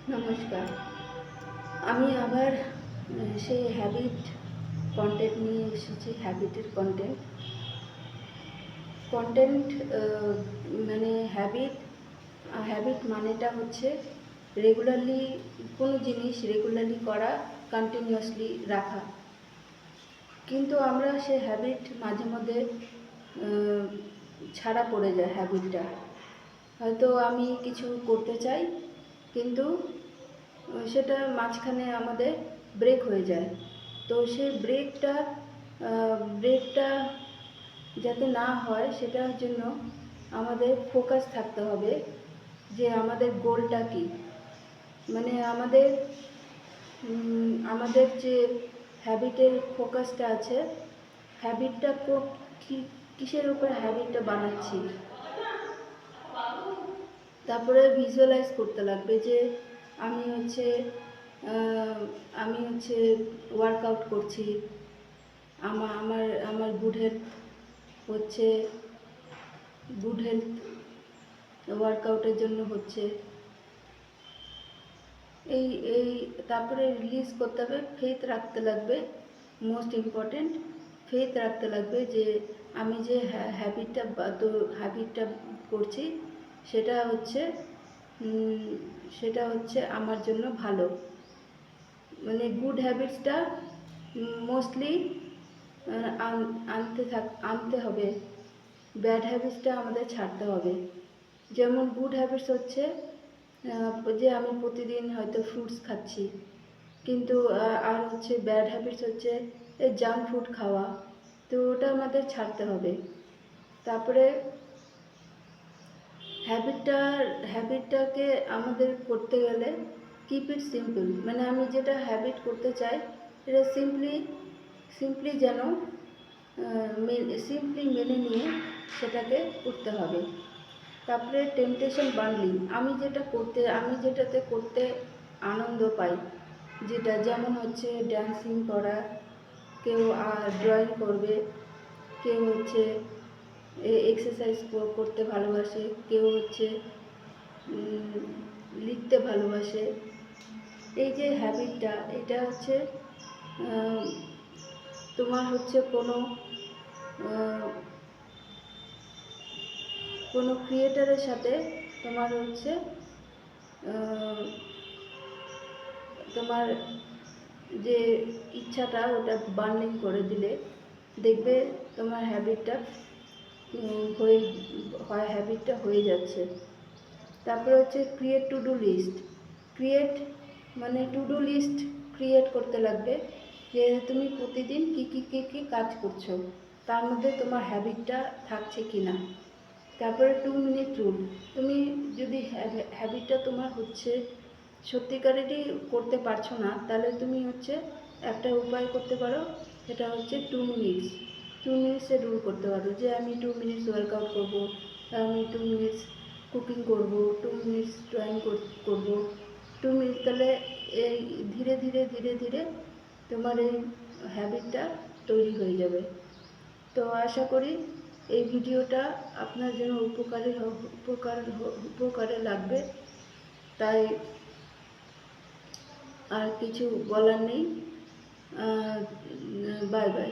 নমস্কার। আমি আবার সেই হ্যাবিট কন্টেন্ট নিয়ে এসেছি। হ্যাবিটের কন্টেন্ট কন্টেন্ট মানে হ্যাবিট মানেটা হচ্ছে রেগুলারলি কোনো জিনিস রেগুলারলি করা, কন্টিনিউয়াসলি রাখা। কিন্তু আমরা সে হ্যাবিট মাঝে মধ্যে ছাড়া পড়ে যায়। হ্যাবিটটা হয়তো আমি কিছু করতে চাই, কিন্তু সেটা মাঝখানে আমাদের ব্রেক হয়ে যায়। তো সেই ব্রেকটা যাতে না হয়, সেটার জন্য আমাদের ফোকাস থাকতে হবে যে আমাদের গোলটা কী। মানে আমাদের যে হ্যাবিটের ফোকাসটা আছে, হ্যাবিটটা কিসের উপর হ্যাবিটটা বানাচ্ছি। তারপরে ভিজুয়ালাইজ করতে লাগবে যে আমি হচ্ছে ওয়ার্কআউট করছি, আমার গুড হেলথ হচ্ছে, গুড হেলথ ওয়ার্কআউটের জন্য হচ্ছে এই এই তারপরে রিলিজ করতে হবে। ফেথ রাখতে লাগবে, মোস্ট ইম্পর্টেন্ট। ফেথ রাখতে লাগবে যে আমি যে হ্যাবিটটা করছি সেটা হচ্ছে আমার জন্য ভালো। মানে গুড হ্যাবিটসটা মোস্টলি আনতে হবে, ব্যাড হ্যাবিটসটা আমাদের ছাড়তে হবে। যেমন গুড হ্যাবিটস হচ্ছে যে আমি প্রতিদিন হয়তো ফ্রুটস খাচ্ছি, কিন্তু আর হচ্ছে ব্যাড হ্যাবিটস হচ্ছে এই জাঙ্ক ফুড খাওয়া। তো ওটা আমাদের ছাড়তে হবে। তারপরে হ্যাবিটটাকে আমাদের করতে গেলে কিপ ইট সিম্পল। মানে আমি যেটা হ্যাবিট করতে চাই সেটা সিম্পলি যেন সিম্পলি মেনে নিয়ে সেটাকে করতে হবে। তারপরে টেম্পটেশন বান্ডলিং, আমি যেটাতে করতে আনন্দ পাই, যেমন হচ্ছে ড্যান্সিং করা, কেউ ড্রয়িং করবে, কেউ হচ্ছে এক্সারসাইজ করতে ভালোবাসে, কেউ হচ্ছে লিখতে ভালোবাসে। এই যে হ্যাবিটটা, এটা হচ্ছে তোমার হচ্ছে কোনো ক্রিয়েটারের সাথে তোমার হচ্ছে তোমার যে ইচ্ছাটা ওটা বার্নিং করে দিলে দেখবে তোমার হ্যাবিটটা হয়ে যাচ্ছে। তারপরে হচ্ছে create to do list. To do list create করতে লাগবে যে তুমি প্রতিদিন কী কাজ করছো, তার মধ্যে তোমার হ্যাবিটটা থাকছে কি না। তারপরে 2 মিনিট রুল। তুমি যদি হ্যাবিটটা তোমার হচ্ছে সত্যিকারেরই করতে পারছো না, তাহলে তুমি হচ্ছে একটা উপায় করতে পারো, সেটা হচ্ছে 2 মিনিটসের রুল করতে পারো। যে আমি 2 মিনিটস ওয়ার্কআউট করবো, আমি 2 মিনিটস কুকিং করব, 2 মিনিটস ড্রয়িং করব, 2 মিনিট। তাহলে এই ধীরে ধীরে ধীরে ধীরে তোমার এই হ্যাবিটটা তৈরি হয়ে যাবে। তো আশা করি এই ভিডিওটা আপনার জন্য উপকারে লাগবে। তাই আর কিছু বলার নেই। Bye bye.